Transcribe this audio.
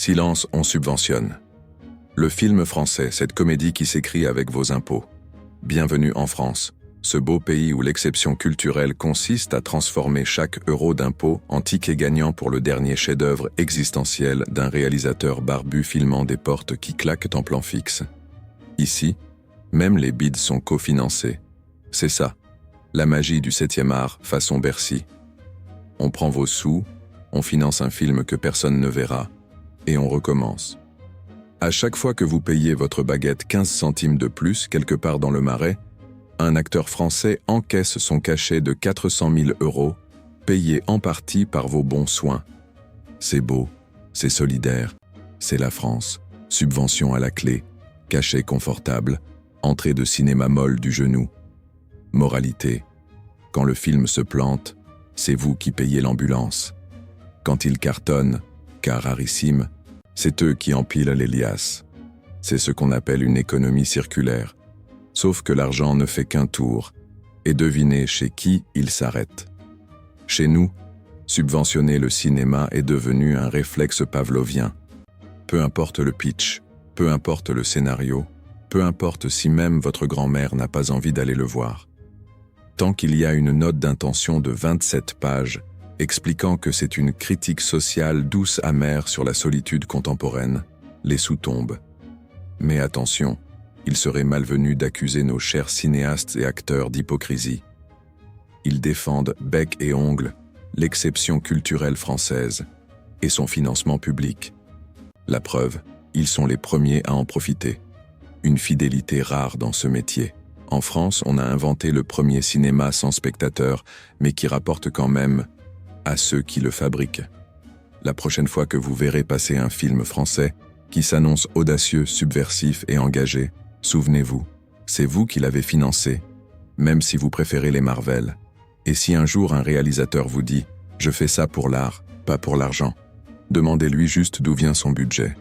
Silence, on subventionne. Le film français, cette comédie qui s'écrit avec vos impôts. Bienvenue en France, ce beau pays où l'exception culturelle consiste à transformer chaque euro d'impôt en ticket gagnant pour le dernier chef-d'œuvre existentiel d'un réalisateur barbu filmant des portes qui claquent en plan fixe. Ici, même les bids sont cofinancés. C'est ça, la magie du 7e art façon Bercy. On prend vos sous, on finance un film que personne ne verra, et on recommence. À chaque fois que vous payez votre baguette 15 centimes de plus quelque part dans le Marais, un acteur français encaisse son cachet de 400 000 €, payé en partie par vos bons soins. C'est beau, c'est solidaire, c'est la France. Subvention à la clé, cachet confortable, entrée de cinéma molle du genou. Moralité, quand le film se plante, c'est vous qui payez l'ambulance. Quand il cartonne, car rarissime, c'est eux qui empilent les liasses. C'est ce qu'on appelle une économie circulaire. Sauf que l'argent ne fait qu'un tour, et devinez chez qui il s'arrête. Chez nous, subventionner le cinéma est devenu un réflexe pavlovien. Peu importe le pitch, peu importe le scénario, peu importe si même votre grand-mère n'a pas envie d'aller le voir. Tant qu'il y a une note d'intention de 27 pages, expliquant que c'est une critique sociale douce amère sur la solitude contemporaine, les sous tombent. Mais attention, il serait malvenu d'accuser nos chers cinéastes et acteurs d'hypocrisie. Ils défendent bec et ongles l'exception culturelle française et son financement public. La preuve, ils sont les premiers à en profiter. Une fidélité rare dans ce métier. En France, on a inventé le premier cinéma sans spectateurs, mais qui rapporte quand même à ceux qui le fabriquent. La prochaine fois que vous verrez passer un film français qui s'annonce audacieux, subversif et engagé, souvenez-vous, c'est vous qui l'avez financé, même si vous préférez les Marvel. Et si un jour un réalisateur vous dit « Je fais ça pour l'art, pas pour l'argent », demandez-lui juste d'où vient son budget.